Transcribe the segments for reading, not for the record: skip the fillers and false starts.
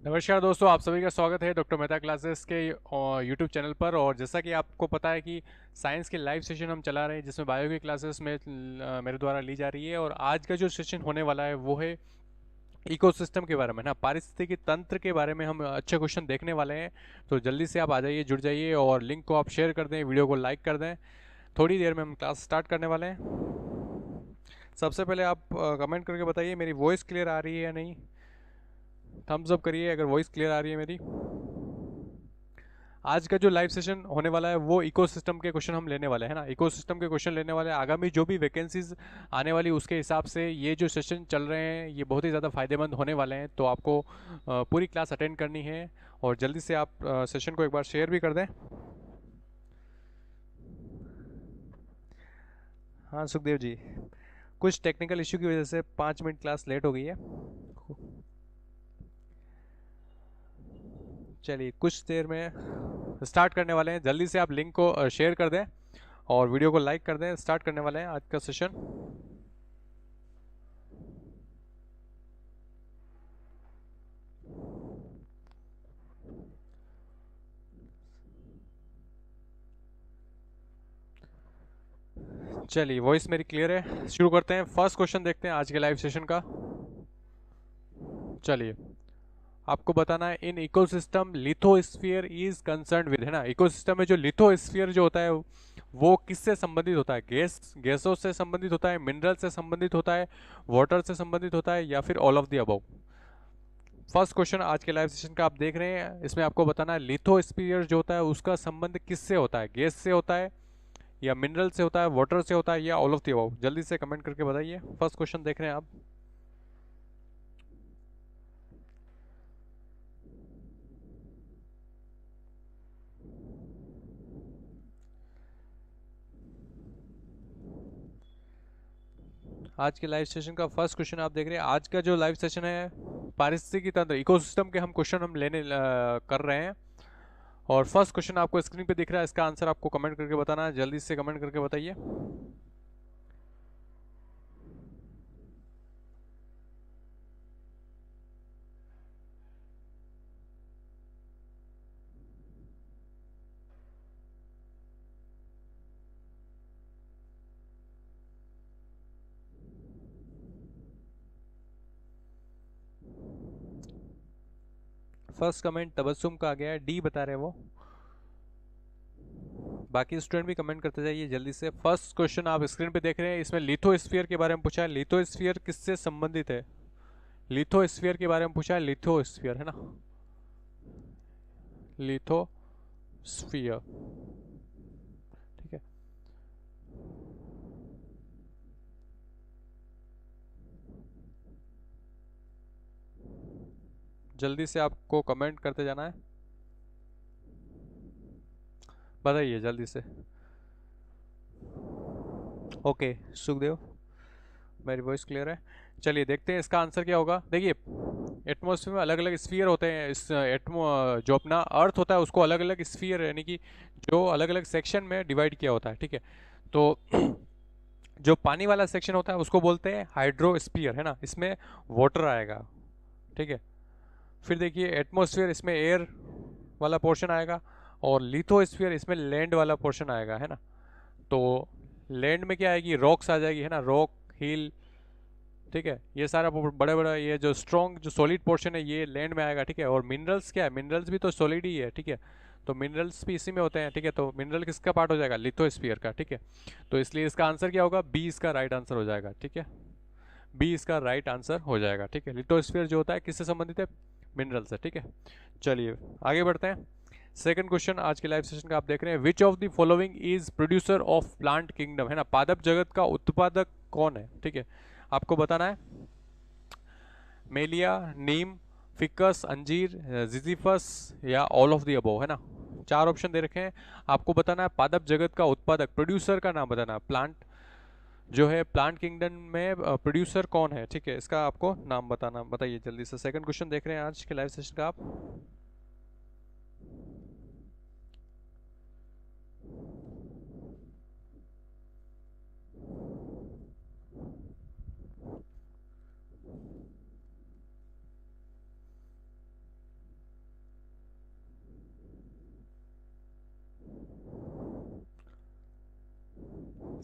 नमस्कार दोस्तों, आप सभी का स्वागत है डॉक्टर मेहता क्लासेस के यूट्यूब चैनल पर। और जैसा कि आपको पता है कि साइंस के लाइव सेशन हम चला रहे हैं, जिसमें बायो की क्लासेस में मेरे द्वारा ली जा रही है। और आज का जो सेशन होने वाला है वो है इकोसिस्टम के बारे में, ना पारिस्थितिकी तंत्र के बारे में हम अच्छे क्वेश्चन देखने वाले हैं। तो जल्दी से आप आ जाइए, जुड़ जाइए और लिंक को आप शेयर कर दें, वीडियो को लाइक कर दें। थोड़ी देर में हम क्लास स्टार्ट करने वाले हैं। सबसे पहले आप कमेंट करके बताइए मेरी वॉइस क्लियर आ रही है या नहीं। थम्स अप करिए अगर वॉइस क्लियर आ रही है मेरी। आज का जो लाइव सेशन होने वाला है वो इकोसिस्टम के क्वेश्चन हम लेने वाले हैं, ना इकोसिस्टम के क्वेश्चन लेने वाले हैं। आगामी जो भी वैकेंसीज आने वाली उसके हिसाब से ये जो सेशन चल रहे हैं ये बहुत ही ज़्यादा फायदेमंद होने वाले हैं। तो आपको पूरी क्लास अटेंड करनी है और जल्दी से आप सेशन को एक बार शेयर भी कर दें। हाँ सुखदेव जी, कुछ टेक्निकल इश्यू की वजह से 5 मिनट क्लास लेट हो गई है। चलिए कुछ देर में स्टार्ट करने वाले हैं। जल्दी से आप लिंक को शेयर कर दें और वीडियो को लाइक कर दें। स्टार्ट करने वाले हैं आज का सेशन। चलिए वॉइस मेरी क्लियर है, शुरू करते हैं। फर्स्ट क्वेश्चन देखते हैं आज के लाइव सेशन का। चलिए आपको बताना है, in ecosystem lithosphere is concern with, है ना। इकोसिस्टम में जो लिथोस्फीयर जो होता है वो किससे संबंधित होता है? गैसों से संबंधित होता है, मिनरल से संबंधित होता है, वाटर से संबंधित होता है, या फिर all of the above. First question आज के लाइव सेशन का आप देख रहे हैं, इसमें आपको बताना है लिथोस्फीयर जो होता है उसका संबंध किससे होता है? गैस से होता है, या मिनरल से होता है, वाटर से होता है, या ऑल ऑफ द अबव? जल्दी से कमेंट करके बताइए। फर्स्ट क्वेश्चन देख रहे हैं आप। आज के लाइव सेशन का फर्स्ट क्वेश्चन आप देख रहे हैं। आज का जो लाइव सेशन है पारिस्थितिकी तंत्र इकोसिस्टम के हम क्वेश्चन हम लेने कर रहे हैं। और फर्स्ट क्वेश्चन आपको स्क्रीन पे दिख रहा है, इसका आंसर आपको कमेंट करके बताना है। जल्दी से कमेंट करके बताइए। फर्स्ट कमेंट तबस्सुम का आ गया है, डी बता रहे हैं वो। बाकी स्टूडेंट भी कमेंट करते जाइए जल्दी से। फर्स्ट क्वेश्चन आप स्क्रीन पे देख रहे हैं, इसमें लिथोस्फीयर के बारे में पूछा है। लिथोस्फीयर किससे संबंधित है? लिथोस्फीयर के बारे में पूछा है, लिथोस्फीयर, है ना, लिथोस्फीयर। ठीक है, जल्दी से आपको कमेंट करते जाना है, बताइए जल्दी से। ओके सुखदेव, मेरी वॉइस क्लियर है। चलिए देखते हैं इसका आंसर क्या होगा। देखिए एटमॉस्फेयर में अलग अलग स्फीयर होते हैं। इस एटमो जो अपना अर्थ होता है उसको अलग अलग स्फीयर, यानी कि जो अलग अलग सेक्शन में डिवाइड किया होता है। ठीक है, तो जो पानी वाला सेक्शन होता है उसको बोलते हैं हाइड्रोस्फीयर, है ना, इसमें वाटर आएगा। ठीक है, फिर देखिए एटमॉस्फेयर, इसमें एयर वाला पोर्शन आएगा। और लिथोस्फीयर, इसमें लैंड वाला पोर्शन आएगा, है ना। तो लैंड में क्या आएगी? रॉक्स आ जाएगी, है ना, रॉक, हिल। ठीक है, ये सारा बड़े बड़ा ये जो स्ट्रॉन्ग जो सॉलिड पोर्शन है ये लैंड में आएगा। ठीक है, और मिनरल्स क्या है? मिनरल्स भी तो सॉलिड ही है। ठीक है, तो मिनरल्स भी इसी में होते हैं। ठीक है, तो मिनरल किसका पार्ट हो जाएगा? लिथोस्फीयर का। ठीक है, तो इसलिए इसका आंसर क्या होगा? बी इसका राइट आंसर हो जाएगा। ठीक है, बी इसका राइट आंसर हो जाएगा। ठीक है, लिथोस्फीयर जो होता है किससे संबंधित है? मिनरल से। ठीक है, चलिए आगे बढ़ते हैं। सेकंड क्वेश्चन आज के लाइव सेशन का आप देख रहे हैं, विच of the following is producer of plant kingdom, है ना, पादप जगत का उत्पादक कौन है? ठीक है, आपको बताना है, मेलिया, नीम, फिकस, अंजीर, जिजीफस, या ऑल ऑफ द अबोव, है ना। चार ऑप्शन दे रखे हैं, आपको बताना है पादप जगत का उत्पादक, प्रोड्यूसर का नाम बताना है। प्लांट जो है प्लांट किंगडम में प्रोड्यूसर कौन है? ठीक है, इसका आपको नाम बताना। बताइए जल्दी से। सेकंड क्वेश्चन देख रहे हैं आज के लाइव सेशन का आप।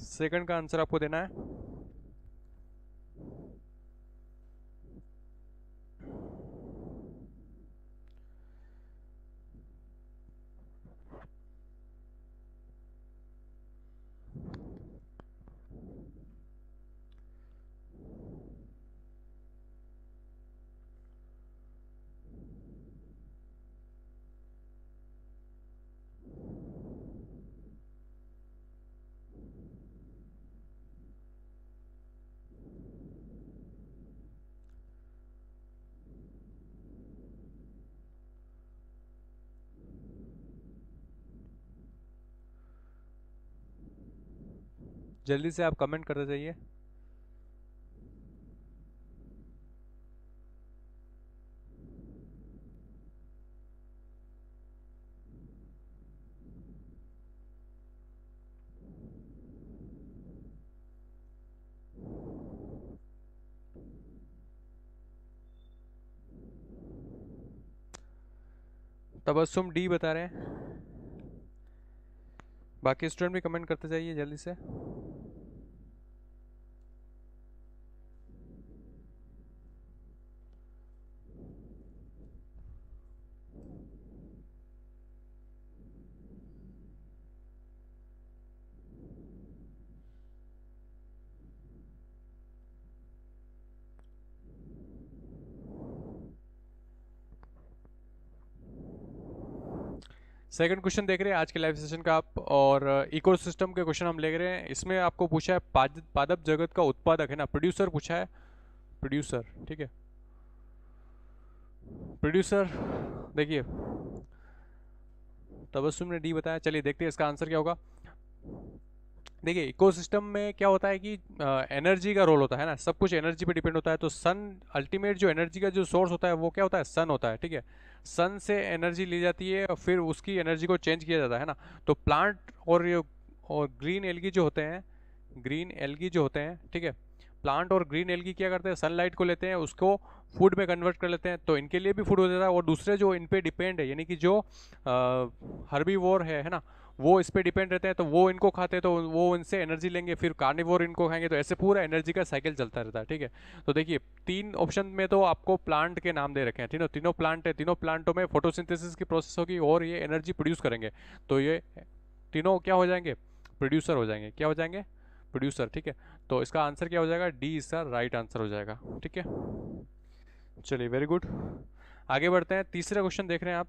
सेकंड का आंसर आपको देना है। जल्दी से आप कमेंट करते जाइए। तबस्सुम डी बता रहे हैं। बाकी स्टूडेंट भी कमेंट करते जाइए जल्दी से। सेकंड क्वेश्चन देख रहे हैं आज के लाइव सेशन का आप, और इकोसिस्टम के क्वेश्चन हम ले रहे हैं। इसमें आपको पूछा है पादप जगत का उत्पादक है ना, प्रोड्यूसर पूछा है, प्रोड्यूसर। ठीक है, प्रोड्यूसर देखिए तबस्सुम ने डी बताया। चलिए देखते हैं इसका आंसर क्या होगा। देखिए इकोसिस्टम में क्या होता है कि एनर्जी का रोल होता है ना, सब कुछ एनर्जी पे डिपेंड होता है। तो सन अल्टीमेट जो एनर्जी का जो सोर्स होता है वो क्या होता है, सन होता है। ठीक है, सन से एनर्जी ली जाती है और फिर उसकी एनर्जी को चेंज किया जाता है ना। तो प्लांट और ग्रीन एल्गी जो होते हैं, ग्रीन एल्गी जो होते हैं, ठीक है, प्लांट और ग्रीन एल्गी क्या करते हैं, सनलाइट को लेते हैं, उसको फूड में कन्वर्ट कर लेते हैं, तो इनके लिए भी फूड हो जाता है। और दूसरे जो इन पे डिपेंड है, यानी कि जो हर्बीवोर है ना, वो इस पे डिपेंड रहते हैं, तो वो इनको खाते हैं, तो वो इनसे एनर्जी लेंगे, फिर कार्निवोर इनको खाएंगे, तो ऐसे पूरा एनर्जी का साइकिल चलता रहता है। ठीक है, तो देखिए तीन ऑप्शन में तो आपको प्लांट के नाम दे रखे हैं, तीनों तीनों प्लांट है, तीनों प्लांटों में फोटोसिंथेसिस की प्रोसेस होगी और ये एनर्जी प्रोड्यूस करेंगे। तो ये तीनों क्या हो जाएंगे, प्रोड्यूसर हो जाएंगे। क्या हो जाएंगे, प्रोड्यूसर। ठीक है, तो इसका आंसर क्या हो जाएगा, डी इसका राइट आंसर हो जाएगा। ठीक है, चलिए वेरी गुड, आगे बढ़ते हैं। तीसरा क्वेश्चन देख रहे हैं आप।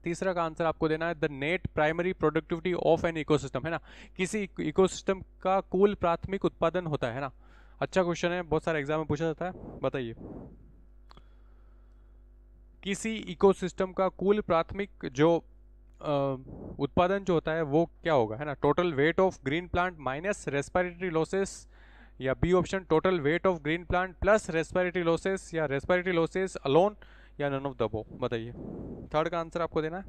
तीसरा का आंसर आपको देना है the net primary productivity of an ecosystem, है ना। किसी इकोसिस्टम का कुल प्राथमिक उत्पादन होता है ना। अच्छा क्वेश्चन है, बहुत सारे एग्जाम में पूछा जाता है। बताइए, किसी इकोसिस्टम का कुल प्राथमिक जो उत्पादन जो होता है वो क्या होगा, है ना। Total weight of green plant minus respiratory losses, या B option total weight of green plant plus respiratory losses, या रेस्पिरेटरी लॉसेस अलोन, या नन ऑफ द अबव। बताइए, थर्ड का आंसर आपको देना है।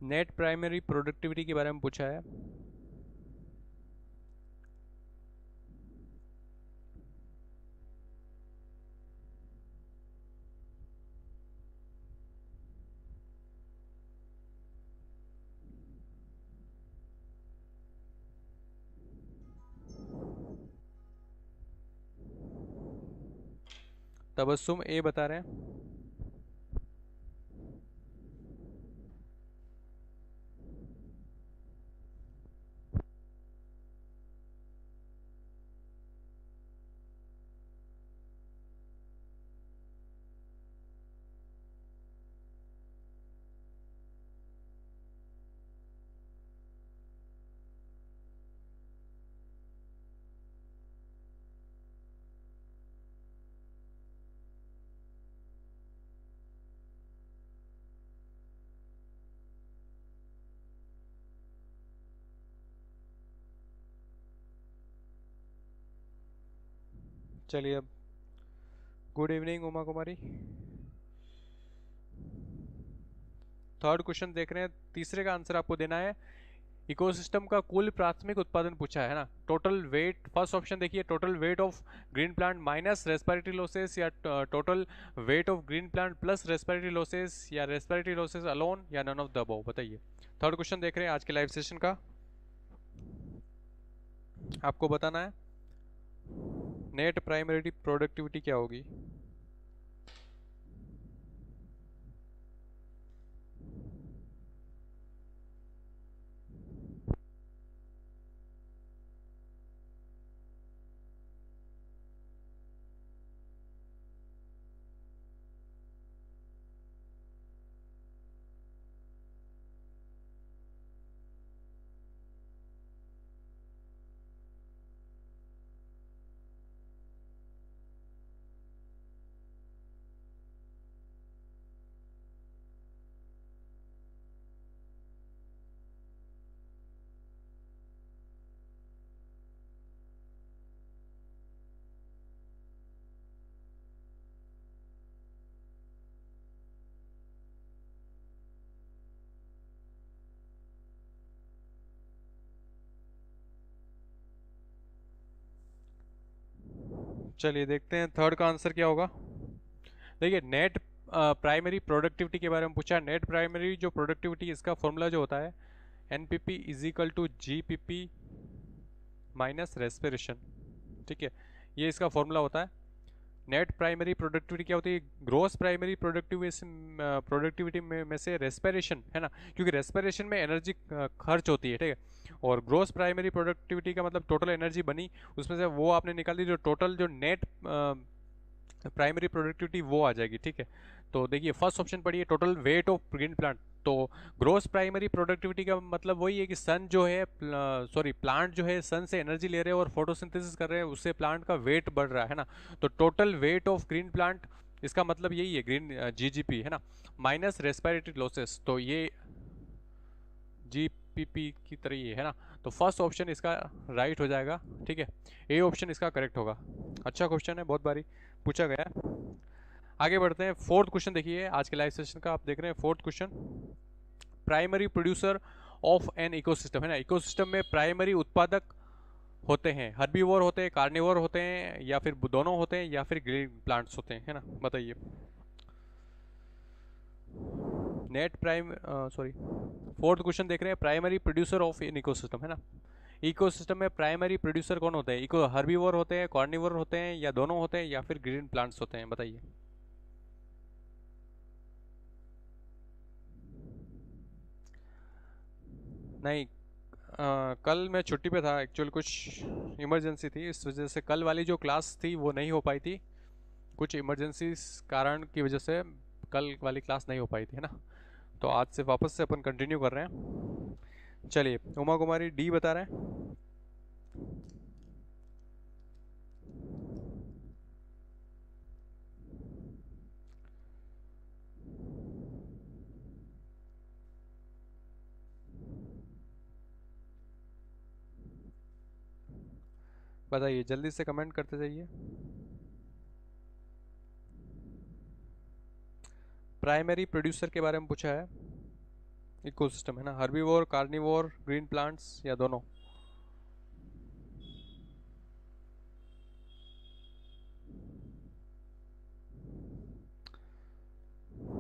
नेट प्राइमरी प्रोडक्टिविटी के बारे में पूछा है। तबस्सुम ए बता रहे हैं। चलिए अब गुड इवनिंग उमा कुमारी। थर्ड क्वेश्चन देख रहे हैं, तीसरे का आंसर आपको देना है इकोसिस्टम का कुल प्राथमिक उत्पादन पूछा है ना। टोटल वेट, फर्स्ट ऑप्शन देखिए, total weight of green plant minus respiratory losses, या total weight of green plant plus respiratory losses, या रेस्पिरेटरी लॉसेस अलोन, या नन ऑफ द अबव। बताइए। थर्ड क्वेश्चन देख रहे हैं आज के लाइव सेशन का, आपको बताना है नेट प्राइमरी प्रोडक्टिविटी क्या होगी। चलिए देखते हैं थर्ड का आंसर क्या होगा। देखिए, नेट प्राइमरी प्रोडक्टिविटी के बारे में पूछा है। नेट प्राइमरी जो प्रोडक्टिविटी, इसका फॉर्मूला जो होता है NPP is equal to GPP minus respiration. ठीक है, ये इसका फॉर्मूला होता है। नेट प्राइमरी प्रोडक्टिविटी क्या होती है? ग्रोस प्राइमरी प्रोडक्टिविटी में से रेस्पिरेशन है ना, क्योंकि रेस्पिरेशन में एनर्जी खर्च होती है। ठीक है, और ग्रोस प्राइमरी प्रोडक्टिविटी का मतलब टोटल एनर्जी बनी, उसमें से वो आपने निकाल दी, जो टोटल जो नेट प्राइमरी प्रोडक्टिविटी वो आ जाएगी। ठीक है, तो देखिए फर्स्ट ऑप्शन पढ़िए, total weight of green plant. तो ग्रोस प्राइमरी प्रोडक्टिविटी का मतलब वही है कि सन जो है, सॉरी प्लांट जो है सन से एनर्जी ले रहे हैं और फोटोसिंथेसिस कर रहे हैं, उससे प्लांट का वेट बढ़ रहा है ना। तो total weight of green plant, इसका मतलब यही है ग्रीन GGP है ना, माइनस रेस्पिरेटरी लॉसेस, तो ये GPP की तरह ही है ना। तो फर्स्ट ऑप्शन इसका राइट हो जाएगा। ठीक है, ए ऑप्शन इसका करेक्ट होगा। अच्छा क्वेश्चन है, बहुत बारी पूछा गया है। आगे बढ़ते हैं, फोर्थ क्वेश्चन देखिए आज के लाइव सेशन का, आप देख रहे हैं fourth question. Primary producer of an ecosystem है ना, इकोसिस्टम में प्राइमरी उत्पादक होते हैं, हर्बीवोर होते हैं, कार्निवोर होते हैं, या फिर दोनों होते हैं, या फिर ग्रीन प्लांट्स होते हैं, है ना। बताइए। Net prime sorry fourth question देख रहे हैं, primary producer of an ecosystem है ना। इकोसिस्टम में प्राइमरी प्रोड्यूसर कौन होते हैं? इको हर्बीवोर होते हैं, कार्निवोर होते हैं, या दोनों होते हैं, या फिर ग्रीन प्लांट्स होते हैं। बताइए। नहीं, कल मैं छुट्टी पे था एक्चुअल, कुछ इमरजेंसी थी, इस वजह से कल वाली जो क्लास थी वो नहीं हो पाई थी। कुछ इमरजेंसी कारण की वजह से कल वाली क्लास नहीं हो पाई थी, है ना। तो आज से वापस से अपन कंटिन्यू कर रहे हैं। चलिए, उमा कुमारी डी बता रहे हैं। बताइए, जल्दी से कमेंट करते जाइए। प्राइमरी प्रोड्यूसर के बारे में पूछा है, इकोसिस्टम है ना, हर्बीवोर, कार्निवोर, ग्रीन प्लांट्स, या दोनों।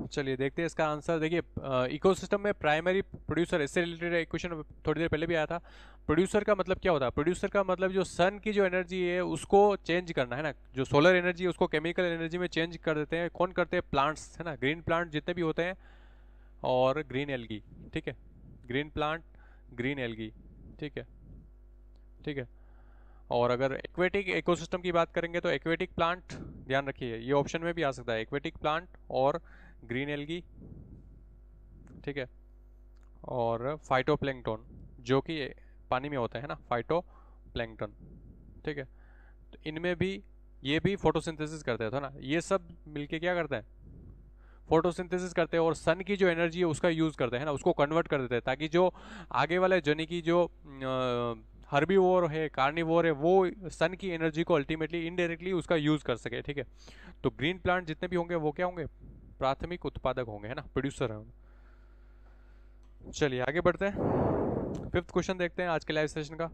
चलिए देखते हैं इसका आंसर। देखिए, इकोसिस्टम में प्राइमरी प्रोड्यूसर, इससे रिलेटेड एक क्वेश्चन थोड़ी देर पहले भी आया था। प्रोड्यूसर का मतलब क्या होता है? प्रोड्यूसर का मतलब जो सन की जो एनर्जी है उसको चेंज करना है ना, जो सोलर एनर्जी है उसको केमिकल एनर्जी में चेंज कर देते हैं। कौन करते हैं? प्लांट्स, है ना, ग्रीन प्लांट जितने भी होते हैं, और ग्रीन एल्गी। ठीक है, ग्रीन प्लांट, ग्रीन एल्गी। ठीक है, ठीक है। और अगर एक्वेटिक इकोसिस्टम की बात करेंगे तो एक्वेटिक प्लांट, ध्यान रखिए ये ऑप्शन में भी आ सकता है, एक्वेटिक प्लांट और ग्रीन एल्गी। ठीक है, और फाइटोप्लैंक्टन जो कि पानी में होता है ना, फाइटोप्लैंक्टन। ठीक है, तो इनमें भी ये भी फोटोसिंथेसिस करते हैं, तो ना ये सब मिलके क्या करते हैं? फोटोसिंथेसिस करते हैं, और सन की जो एनर्जी है उसका यूज़ करते हैं ना, उसको कन्वर्ट कर देते हैं, ताकि जो आगे वाले जनी की जो हर्बीवोर है, कार्निवोर है, वो सन की एनर्जी को अल्टीमेटली इनडायरेक्टली उसका यूज़ कर सके। ठीक है, तो ग्रीन प्लांट जितने भी होंगे वो क्या होंगे? प्राथमिक उत्पादक होंगे, है ना, प्रोड्यूसर है। चलिए आगे बढ़ते हैं। फिफ्थ क्वेश्चन देखते हैं आज के लाइव सेशन का।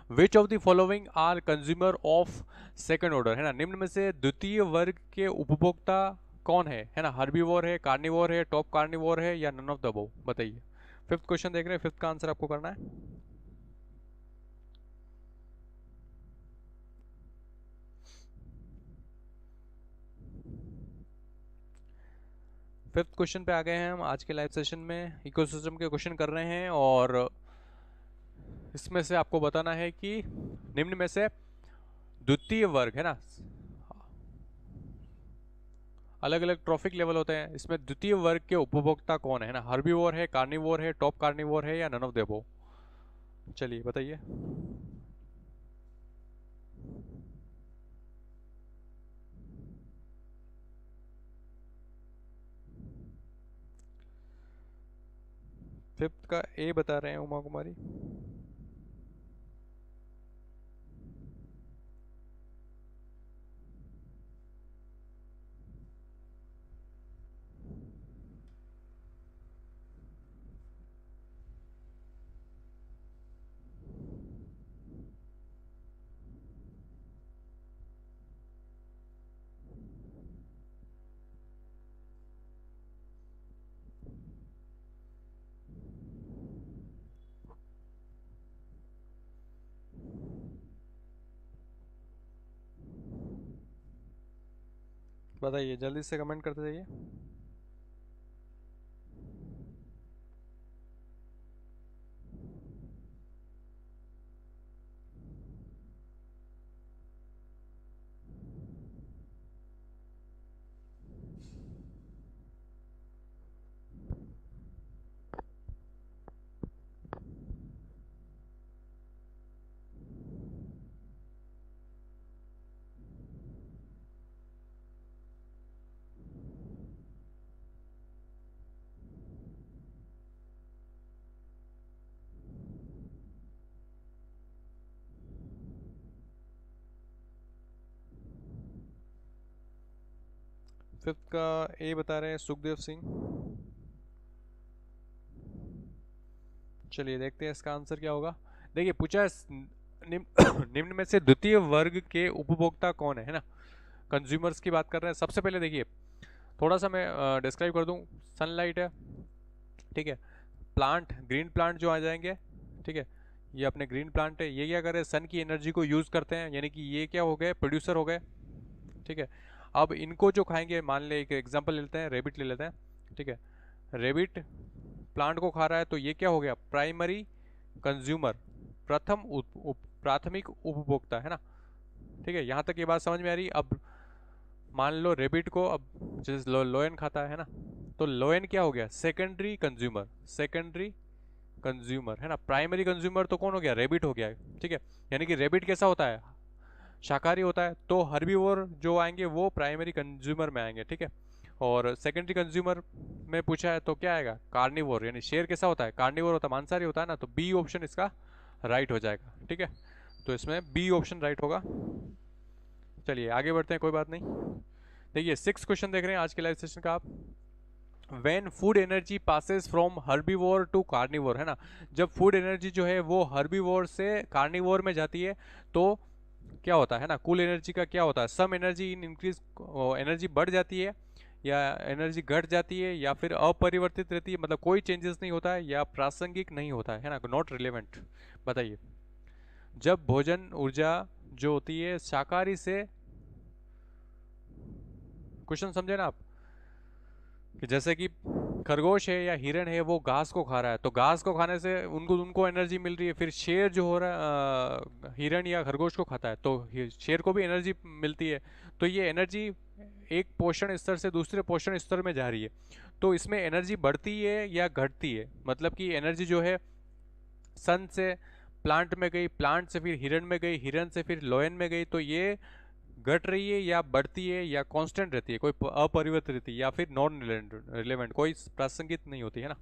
Which of the following are consumer of second order, है ना, निम्न में से द्वितीय वर्ग के उपभोक्ता कौन है ना, हर्बीवोर है, कार्निवोर है, टॉप कार्निवोर है, या नन ऑफ द अबव, बताइए। फिफ्थ क्वेश्चन देख रहे हैं, फिफ्थ का आंसर आपको करना है। फिफ्थ क्वेश्चन पे आ गए हैं हम आज के लाइव सेशन में। इकोसिस्टम के क्वेश्चन कर रहे हैं और इसमें से आपको बताना है कि निम्न में से द्वितीय वर्ग, है ना, अलग अलग ट्रॉफिक लेवल होते हैं, इसमें द्वितीय वर्ग के उपभोक्ता कौन है ना, हर्बीवोर है, कार्निवोर है, टॉप कार्निवोर है, या नन ऑफ द अबव, चलिए बताइए। फिफ्थ का ए बता रहे हैं उमा कुमारी। बताइए, जल्दी से कमेंट करते जाइए। फिफ्थ का ए बता रहे हैं सुखदेव सिंह। चलिए देखते हैं इसका आंसर क्या होगा। देखिए पूछा है निम्न में से द्वितीय वर्ग के उपभोक्ता कौन है ना, कंज्यूमर्स की बात कर रहे हैं। सबसे पहले देखिए थोड़ा सा मैं डिस्क्राइब कर दूं। सनलाइट है, ठीक है, प्लांट, ग्रीन प्लांट जो आ जाएंगे, ठीक है, ये अपने ग्रीन प्लांट है, ये क्या कर रहे हैं, सन की एनर्जी को यूज़ करते हैं, यानी कि ये क्या हो गए, प्रोड्यूसर हो गए, ठीक है। अब इनको जो खाएंगे, मान ले एक एग्जांपल ले लेते हैं, रेबिट ले लेते हैं, ठीक है, रेबिट प्लांट को खा रहा है तो ये क्या हो गया, प्राइमरी कंज्यूमर, प्रथम प्राथमिक उपभोक्ता, है ना, ठीक है। यहाँ तक ये बात समझ में आ रही। अब मान लो रेबिट को, अब जैसे लोयन खाता है ना, तो लोयन क्या हो गया, सेकेंडरी कंज्यूमर, सेकेंडरी कंज्यूमर, है ना। प्राइमरी कंज्यूमर तो कौन हो गया, रेबिट हो गया, ठीक है। यानी कि रेबिट कैसा होता है, शाकाहारी होता है, तो हर्बीवोर जो आएंगे वो प्राइमरी कंज्यूमर में आएंगे, ठीक है। और सेकेंडरी कंज्यूमर में पूछा है तो क्या आएगा, कार्निवोर, यानी शेर कैसा होता है, कार्निवोर होता है, मांसाहारी होता है ना, तो बी ऑप्शन इसका राइट हो जाएगा, ठीक है। तो इसमें बी ऑप्शन राइट होगा। चलिए आगे बढ़ते हैं, कोई बात नहीं। देखिए सिक्स क्वेश्चन देख रहे हैं आज के लाइव सेशन का आप। When food energy passes from herbivore to carnivore, है ना, जब फूड एनर्जी जो है वो हर्बीवोर से कार्निवोर में जाती है तो क्या होता है ना, कुल एनर्जी का क्या होता है, some energy in increase, energy बढ़ जाती है या एनर्जी घट जाती है या फिर अपरिवर्तित रहती है, मतलब कोई चेंजेस नहीं होता है या प्रासंगिक नहीं होता है ना, नॉट रिलेवेंट। बताइए, जब भोजन ऊर्जा जो होती है शाकाहारी से, क्वेश्चन समझे ना आप, कि जैसे कि खरगोश है या हिरण है वो घास को खा रहा है, तो घास को खाने से उनको उनको एनर्जी मिल रही है, फिर शेर जो हो रहा है हिरण या खरगोश को खाता है तो शेर को भी एनर्जी मिलती है, तो ये एनर्जी एक पोषण स्तर से दूसरे पोषण स्तर में जा रही है, तो इसमें एनर्जी बढ़ती है या घटती है, मतलब कि एनर्जी जो है सन से प्लांट में गई, प्लांट से फिर हिरण में गई, हिरण से फिर लोयन में गई, तो ये घट रही है या बढ़ती है या कांस्टेंट रहती है, कोई अपरिवर्तित रहती है या फिर नॉन रिलेवेंट, कोई प्रासंगिक नहीं होती है ना।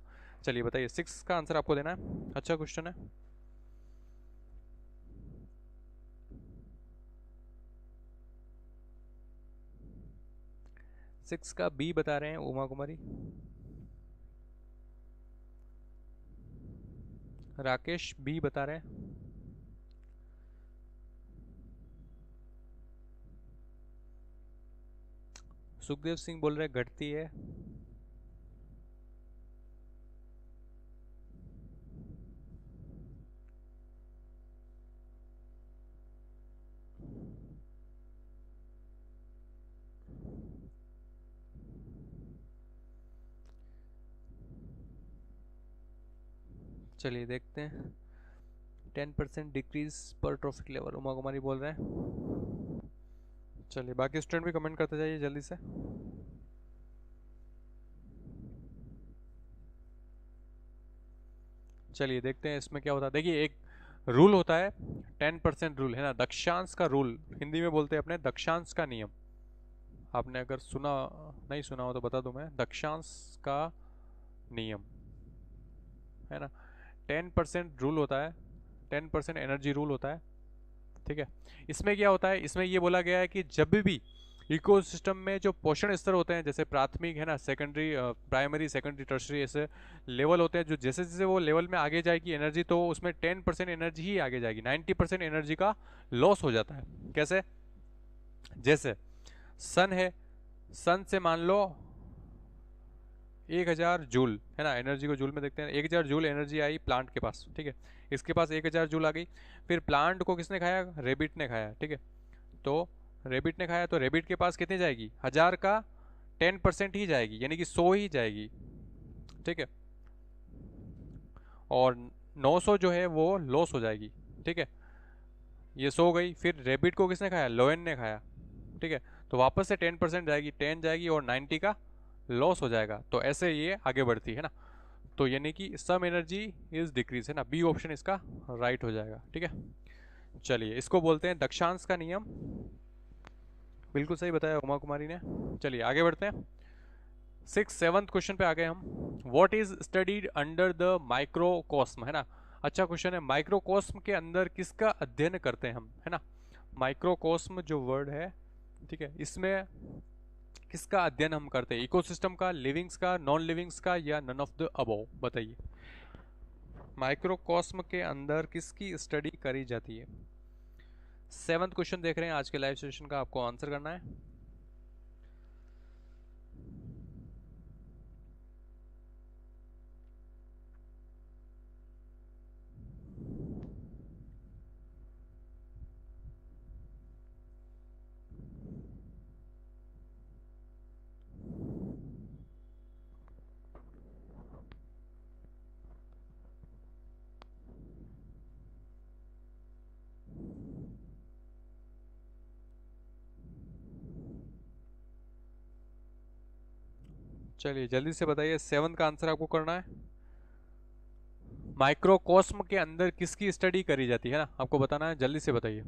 चलिए बताइए, सिक्स का आंसर आपको देना है, अच्छा क्वेश्चन है। सिक्स का बी बता रहे हैं उमा कुमारी। राकेश बी बता रहे हैं। सुखदेव सिंह बोल रहे घटती है। चलिए देखते हैं। 10% डिक्रीज पर ट्रॉफिक लेवल, उमा कुमारी बोल रहे हैं। चलिए बाकी स्टूडेंट भी कमेंट करते जाइए जल्दी से। चलिए देखते हैं इसमें क्या होता है। देखिए एक रूल होता है 10% रूल, है ना, दक्षांश का रूल, हिंदी में बोलते हैं अपने दक्षांश का नियम। आपने अगर सुना नहीं सुना हो तो बता दूं मैं, दक्षांश का नियम, है ना। 10% रूल होता है, 10% एनर्जी रूल होता है, ठीक है। इसमें क्या होता है, इसमें ये बोला गया है कि जब भी इकोसिस्टम में जो पोषण स्तर होते हैं, जैसे प्राथमिक, है ना, सेकेंडरी, प्राइमरी, सेकेंडरी, टर्शरी, ऐसे लेवल होते हैं, जो जैसे जैसे वो लेवल में आगे जाएगी एनर्जी, तो उसमें 10% एनर्जी ही आगे जाएगी, 90% एनर्जी का लॉस हो जाता है। कैसे? जैसे सन है, सन से मान लो 1000 जूल, है ना, एनर्जी को जूल में देखते हैं, 1000 जूल एनर्जी आई प्लांट के पास, ठीक है। इसके पास 1000 जूल आ गई, फिर प्लांट को किसने खाया? रेबिट ने खाया, ठीक है। तो रेबिट ने खाया तो रेबिट के पास कितनी जाएगी? 1000 का 10% ही जाएगी, यानी कि 100 ही जाएगी, ठीक है। और 900 जो है वो लॉस हो जाएगी, ठीक है। ये 100 गई, फिर रेबिट को किसने खाया? लोयन ने खाया, ठीक है। तो वापस से 10% जाएगी, 10 जाएगी और 90 का लॉस हो जाएगा। तो ऐसे ये आगे बढ़ती है ना। तो यानी कि सम एनर्जी इज डिक्रीज, है ना, बी ऑप्शन इसका राइट हो जाएगा, ठीक है। चलिए इसको बोलते हैं दक्षांश का नियम। बिल्कुल सही बताया उमा कुमारी ने। चलिए आगे बढ़ते हैं। 7th क्वेश्चन पे आ गए हम। What is studied under the microcosm, है ना। अच्छा क्वेश्चन है, माइक्रोकॉस्म के अंदर किसका अध्ययन करते हैं हम, है ना। माइक्रोकॉस्म जो वर्ड है, ठीक है, इसमें किसका अध्ययन हम करते हैं? इकोसिस्टम का, लिविंग्स का, नॉन लिविंग्स का, या नन ऑफ द अबव? बताइए। माइक्रोकॉस्म के अंदर किसकी स्टडी करी जाती है? 7th क्वेश्चन देख रहे हैं आज के लाइव सेशन का, आपको आंसर करना है। चलिए जल्दी से बताइए, 7th का आंसर आपको करना है। माइक्रोकॉस्म के अंदर किसकी स्टडी करी जाती है ना, आपको बताना है, जल्दी से बताइए।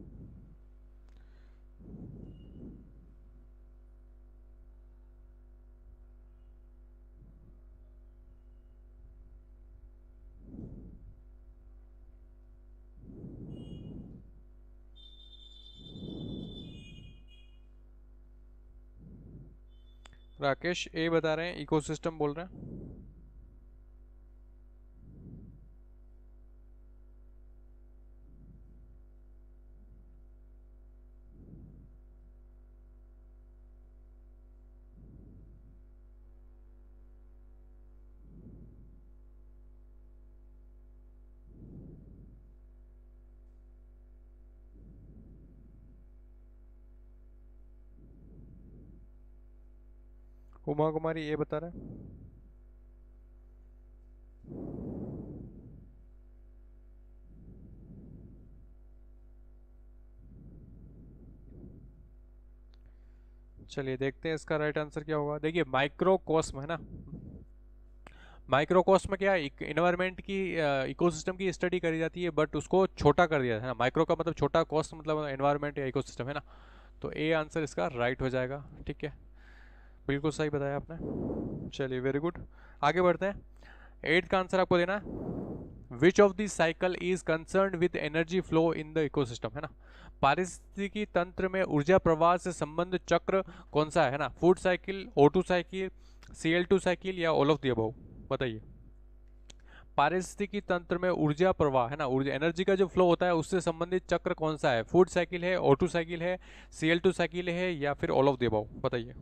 राकेश ए बता रहे हैं, इकोसिस्टम बोल रहे हैं। उमा कुमारी ये बता रहे हैं। चलिए देखते हैं इसका राइट आंसर क्या होगा। देखिए माइक्रोकॉस्म, है ना, माइक्रोकॉस्म क्या है? इन्वायरमेंट की, इकोसिस्टम की स्टडी करी जाती है, बट उसको छोटा कर दिया है ना। माइक्रो का मतलब छोटा, कॉस्ट मतलब एनवायरमेंट या इकोसिस्टम, है ना। तो ए आंसर इसका राइट हो जाएगा, ठीक है, बिल्कुल सही बताया आपने। चलिए वेरी गुड, आगे बढ़ते हैं। 8th का आंसर आपको देना है। Which of this cycle is concern with energy flow in the ecosystem, है ना। पारिस्थितिकी तंत्र में ऊर्जा प्रवाह से संबंध चक्र कौन सा है ना? Food cycle, O2 cycle, Cl2 cycle, या ऑल ऑफ द अबव? बताइए। पारिस्थितिकी तंत्र में ऊर्जा प्रवाह है ना, ऊर्जा एनर्जी का जो फ्लो होता है उससे संबंधित चक्र कौन सा है? फूड साइकिल है, O2 साइकिल है, Cl2 साइकिल है, या फिर ऑल ऑफ द अबव? बताइए।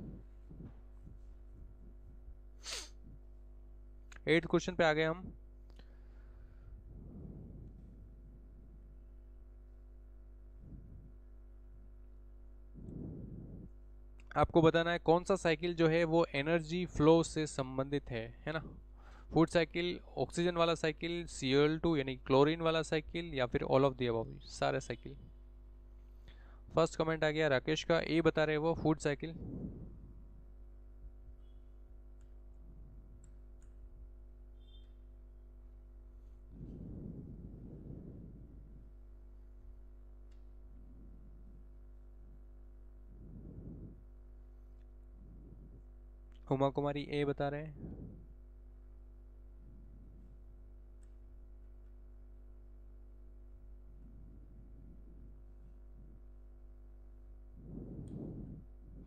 8 क्वेश्चन पे आ गए हम। आपको बताना है कौन सा साइकिल जो है वो एनर्जी फ्लो से संबंधित है ना। फूड साइकिल, ऑक्सीजन वाला साइकिल, Cl2 यानी क्लोरीन वाला साइकिल, या फिर ऑल ऑफ द अबव, सारे साइकिल। फर्स्ट कमेंट आ गया राकेश का, ए बता रहे वो फूड साइकिल। उमा कुमारी ए बता रहे हैं।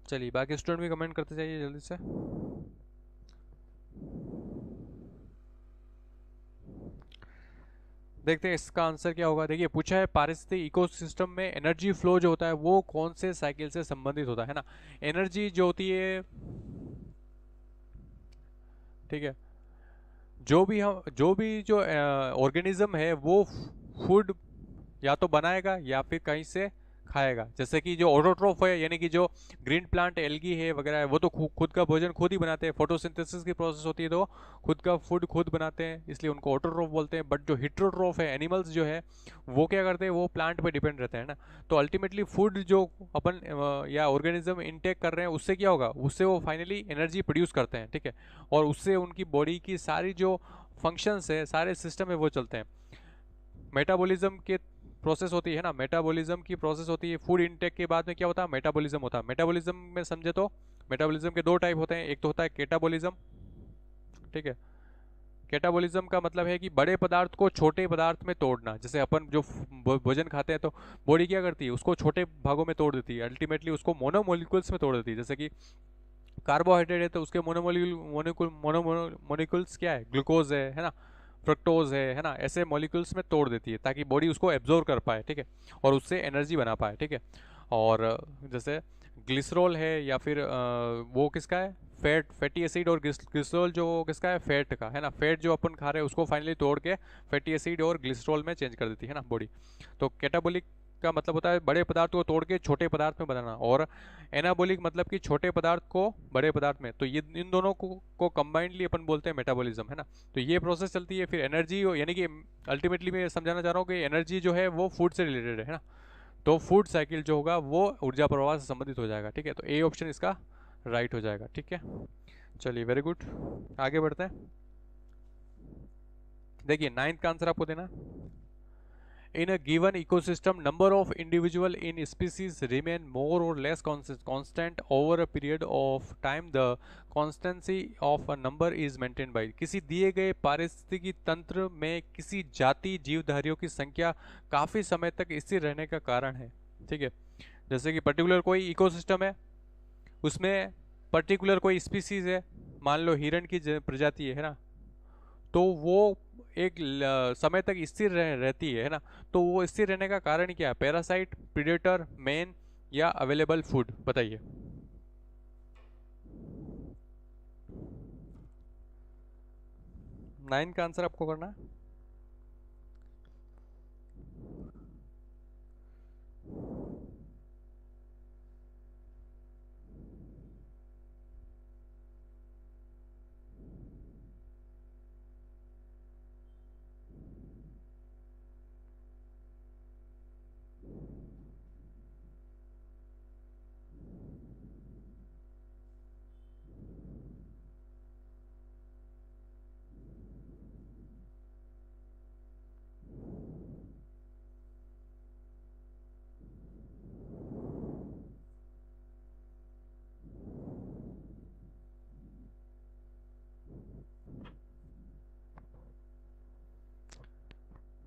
चलिए बाकी स्टूडेंट भी कमेंट करते जाइए जल्दी से। देखते हैं इसका आंसर क्या होगा। देखिए पूछा है पारिस्थितिक इकोसिस्टम में एनर्जी फ्लो जो होता है वो कौन से साइकिल से संबंधित होता है ना। एनर्जी जो होती है, ठीक है, जो भी जो ऑर्गेनिज्म है वो फूड या तो बनाएगा या फिर कहीं से खाएगा। जैसे कि जो ऑटोट्रोफ है यानी कि जो ग्रीन प्लांट एल्गी है वगैरह है वो तो खुद का भोजन खुद ही बनाते हैं, फोटोसिंथेसिस की प्रोसेस होती है तो खुद का फूड खुद बनाते हैं, इसलिए उनको ऑटोट्रोफ बोलते हैं। बट जो हिट्रोट्रोफ है एनिमल्स जो है वो क्या करते हैं, वो प्लांट पे डिपेंड रहते हैं ना। तो अल्टीमेटली फूड जो अपन या ऑर्गेनिज्म इनटेक कर रहे हैं उससे क्या होगा, उससे वो फाइनली एनर्जी प्रोड्यूस करते हैं, ठीक है। और उससे उनकी बॉडी की सारी जो फंक्शंस है, सारे सिस्टम है वो चलते हैं। मेटाबॉलिज्म के प्रोसेस होती है ना, मेटाबॉलिज्म की प्रोसेस होती है। फूड इनटेक के बाद में क्या होता है, मेटाबॉलिज्म होता है। मेटाबॉलिज्म में समझे तो मेटाबॉलिज्म के दो टाइप होते हैं, एक तो होता है केटाबॉलिज्म, ठीक है। केटाबॉलिज्म का मतलब है कि बड़े पदार्थ को छोटे पदार्थ में तोड़ना। जैसे अपन जो भोजन खाते हैं तो बॉडी क्या करती है, उसको छोटे भागों में तोड़ देती है, अल्टीमेटली उसको मोनोमोलिक्यूल्स में तोड़ देती है। जैसे कि कार्बोहाइड्रेट है तो उसके मोनोमोलिक्यूल्स क्या है, ग्लूकोज है ना, फ्रक्टोज है ना, ऐसे मॉलिक्यूल्स में तोड़ देती है ताकि बॉडी उसको एब्जॉर्व कर पाए, ठीक है, और उससे एनर्जी बना पाए, ठीक है। और जैसे ग्लिसरॉल है या फिर वो किसका है, फैटी एसिड, और ग्लिसरॉल जो किसका है, फैट का है ना। फैट जो अपन खा रहे हैं उसको फाइनली तोड़ के फैटी एसिड और ग्लिसरॉल में चेंज कर देती है ना बॉडी। तो कैटाबोलिक का मतलब होता है बड़े पदार्थ को तोड़ के छोटे पदार्थ में बनाना, और एनाबोलिक मतलब कि छोटे पदार्थ को बड़े पदार्थ में। तो ये इन दोनों को कंबाइंडली अपन बोलते हैं मेटाबॉलिज्म, है ना। तो ये प्रोसेस चलती है। फिर एनर्जी यानी कि अल्टीमेटली मैं समझाना चाह रहा हूँ कि एनर्जी जो है वो फूड से रिलेटेड है ना। तो फूड साइकिल जो होगा वो ऊर्जा प्रवाह से संबंधित हो जाएगा, ठीक है। तो ए ऑप्शन इसका राइट हो जाएगा, ठीक है। चलिए वेरी गुड, आगे बढ़ते हैं। देखिए 9th का आंसर आपको देना। In a given ecosystem, number of individual in species remain more or less constant over a period of time. The constancy of a number is maintained by। किसी दिए गए पारिस्थितिकी तंत्र में किसी जाति जीवधारियों की संख्या काफी समय तक स्थिर रहने का कारण है, ठीक है। जैसे कि पर्टिकुलर कोई इकोसिस्टम है, उसमें पर्टिकुलर कोई स्पीसीज है, मान लो हिरण की प्रजाति है ना, तो वो एक समय तक स्थिर रहती है ना। तो वो स्थिर रहने का कारण क्या है, पैरासाइट, प्रीडेटर, मेन, या अवेलेबल फूड? बताइए। नाइन का आंसर आपको करना है।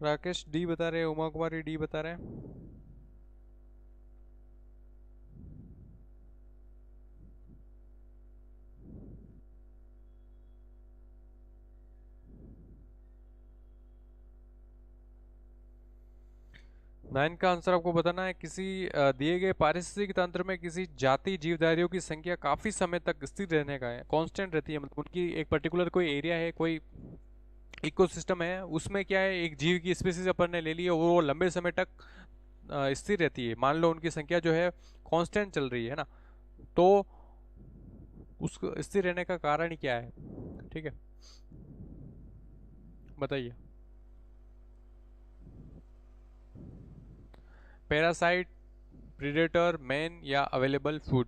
राकेश डी बता रहे हैं, उमा कुमारी डी बता रहे हैं। नाइन का आंसर आपको बताना है। किसी दिए गए पारिस्थितिक तंत्र में किसी जाति जीवधारियों की संख्या काफी समय तक स्थिर रहने का है, कांस्टेंट रहती है, मतलब उनकी एक पर्टिकुलर कोई एरिया है, कोई इकोसिस्टम है, उसमें क्या है, एक जीव की स्पीसीज अपन ने ले ली है और वो लंबे समय तक स्थिर रहती है। मान लो उनकी संख्या जो है कांस्टेंट चल रही है ना, तो उसको स्थिर रहने का कारण ही क्या है? ठीक है, बताइए। पैरासाइट, प्रीडेटर, मैन या अवेलेबल फूड?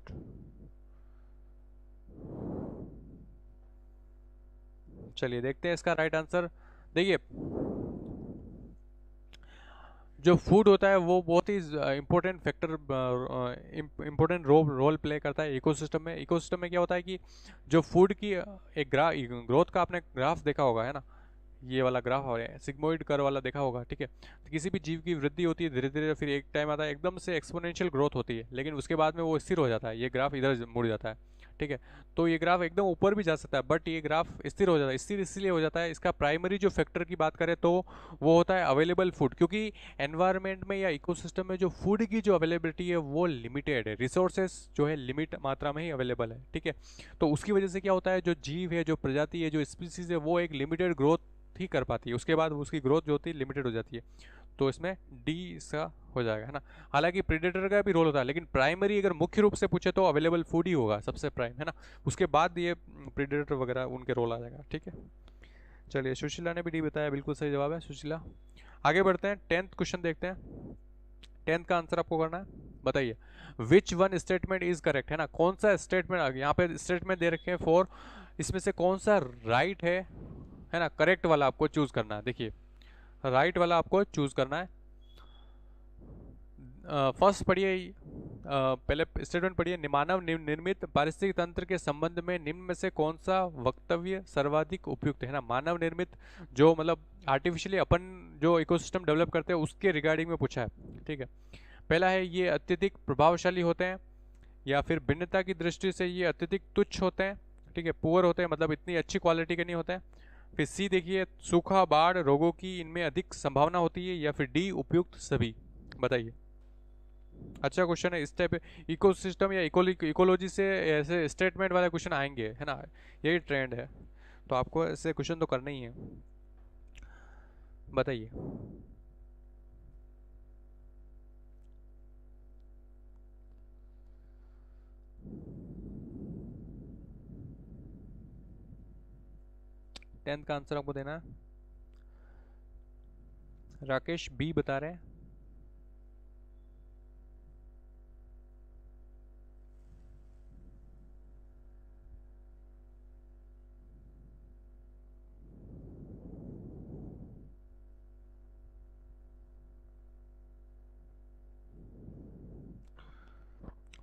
चलिए देखते हैं इसका राइट आंसर। देखिए, जो फूड होता है वो बहुत ही important factor, important role play करता है इकोसिस्टम में। इकोसिस्टम में क्या होता है कि जो फूड की एक ग्रोथ का आपने ग्राफ देखा होगा, है ना, ये वाला ग्राफ हो रहा है, सिग्मोइड कर्व वाला देखा होगा, ठीक है। तो किसी भी जीव की वृद्धि होती है धीरे धीरे, फिर एक टाइम आता है एकदम से एक्सपोनेंशियल ग्रोथ होती है, लेकिन उसके बाद में वो स्थिर हो जाता है, ये ग्राफ इधर मुड़ जाता है, ठीक है। तो ये ग्राफ एकदम ऊपर भी जा सकता है, बट ये ग्राफ स्थिर हो जाता है। स्थिर इसलिए हो जाता है, इसका प्राइमरी जो फैक्टर की बात करें तो वो होता है अवेलेबल फूड, क्योंकि एनवायरनमेंट में या इकोसिस्टम में जो फूड की जो अवेलेबिलिटी है वो लिमिटेड है, रिसोर्सेस जो है लिमिट मात्रा में ही अवेलेबल है, ठीक है। तो उसकी वजह से क्या होता है, जो जीव है, जो प्रजाति है, जो स्पीसीज है, वो एक लिमिटेड ग्रोथ ही कर पाती है, उसके बाद उसकी ग्रोथ जो होती है लिमिटेड हो जाती है। तो इसमें डी इसका हो जाएगा, है ना। हालांकि प्रीडेटर का भी रोल होता है, लेकिन प्राइमरी अगर मुख्य रूप से पूछे तो अवेलेबल फूड ही होगा सबसे प्राइम, है ना। उसके बाद ये प्रीडेटर वगैरह उनके रोल आ जाएगा, ठीक है। चलिए, सुशीला ने भी डी बताया, बिल्कुल सही जवाब है सुशीला। आगे बढ़ते हैं, 10th क्वेश्चन देखते हैं। 10th का आंसर आपको करना है, बताइए। Which one statement is correct, है ना, कौन सा स्टेटमेंट, यहाँ पे स्टेटमेंट दे रखे हैं 4, इसमें से कौन सा राइट है ना, करेक्ट वाला आपको चूज करना है। देखिए, राइट वाला आपको चूज करना है। फर्स्ट पढ़िए, पहले स्टेटमेंट पढ़िए। मानव निर्मित पारिस्थितिक तंत्र के संबंध में निम्न में से कौन सा वक्तव्य सर्वाधिक उपयुक्त है ना। मानव निर्मित जो मतलब आर्टिफिशियली अपन जो इकोसिस्टम डेवलप करते हैं उसके रिगार्डिंग में पूछा है, ठीक है। पहला है, ये अत्यधिक प्रभावशाली होते हैं, या फिर भिन्नता की दृष्टि से ये अत्यधिक तुच्छ होते हैं, ठीक है, पुअर होते हैं, मतलब इतनी अच्छी क्वालिटी के नहीं होते हैं। फिर सी देखिए, सूखा, बाढ़, रोगों की इनमें अधिक संभावना होती है, या फिर डी उपयुक्त सभी? बताइए। अच्छा क्वेश्चन है, इस टाइप इकोसिस्टम या इकोलॉजी से ऐसे स्टेटमेंट वाले क्वेश्चन आएंगे, है ना, यही ट्रेंड है, तो आपको ऐसे क्वेश्चन तो करना ही है। बताइए। टेंथ का आंसर आपको देना है। राकेश बी बता रहे हैं।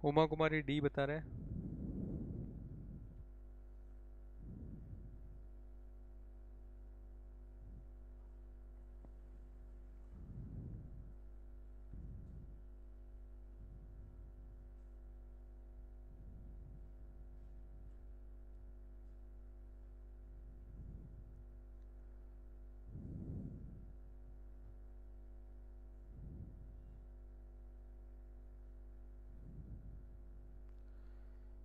उमा कुमारी डी बता रहे हैं।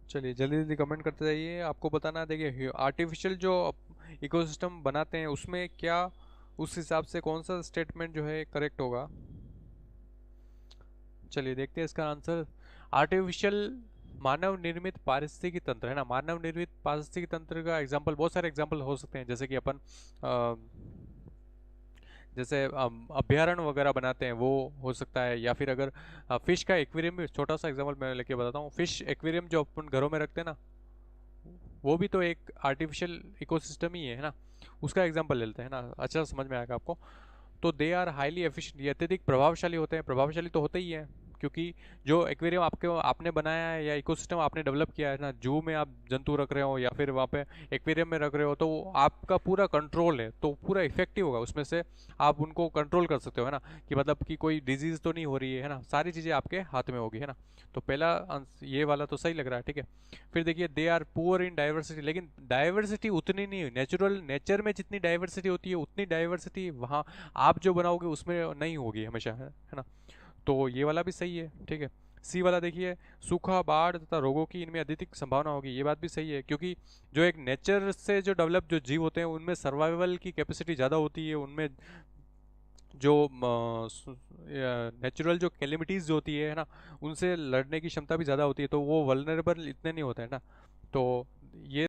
चलिए, जल्दी जल्दी कमेंट करते जाइए, आपको बताना है। देखिए, आर्टिफिशियल जो इकोसिस्टम बनाते हैं उसमें क्या, उस हिसाब से कौन सा स्टेटमेंट जो है करेक्ट होगा। चलिए देखते हैं इसका आंसर। आर्टिफिशियल मानव निर्मित पारिस्थितिकी तंत्र, है ना, मानव निर्मित पारिस्थितिकी तंत्र का एग्जांपल, बहुत सारे एग्जांपल हो सकते हैं, जैसे कि अपन जैसे अभ्यारण्य वगैरह बनाते हैं वो हो सकता है, या फिर अगर फिश का एक्वेरियम भी, छोटा सा एग्जांपल मैं लेके बताता हूँ। फिश एक्वेरियम जो अपन घरों में रखते हैं ना, वो भी तो एक आर्टिफिशियल इकोसिस्टम ही है ना। उसका एग्जांपल ले लेते हैं ना, अच्छा समझ में आएगा आपको। तो दे आर हाईली एफिशिएंट, ये अत्यधिक प्रभावशाली होते हैं। प्रभावशाली तो होते ही है, क्योंकि जो एक्वेरियम आपके आपने बनाया है या इकोसिस्टम आपने डेवलप किया है ना, जू में आप जंतु रख रहे हो या फिर वहाँ पे एक्वेरियम में रख रहे हो, तो आपका पूरा कंट्रोल है, तो पूरा इफेक्टिव होगा, उसमें से आप उनको कंट्रोल कर सकते हो, है ना, कि मतलब कि कोई डिजीज तो नहीं हो रही है ना, सारी चीज़ें आपके हाथ में होगी, है ना। तो पहला ये वाला तो सही लग रहा है, ठीक है। फिर देखिए, they are poor in diversity, लेकिन डाइवर्सिटी उतनी नहीं, नेचुरल नेचर में जितनी डाइवर्सिटी होती है उतनी डाइवर्सिटी वहाँ आप जो बनाओगे उसमें नहीं होगी हमेशा, है ना। तो ये वाला भी सही है, ठीक है। सी वाला देखिए, सूखा, बाढ़ तथा रोगों की इनमें अधिक संभावना होगी, ये बात भी सही है, क्योंकि जो एक नेचर से जो डेवलप जो जीव होते हैं उनमें सर्वाइवल की कैपेसिटी ज़्यादा होती है, उनमें जो नेचुरल जो कैलेमिटीज़ जो होती है ना, उनसे लड़ने की क्षमता भी ज़्यादा होती है, तो वो वल्नरेबल इतने नहीं होते हैं ना। तो ये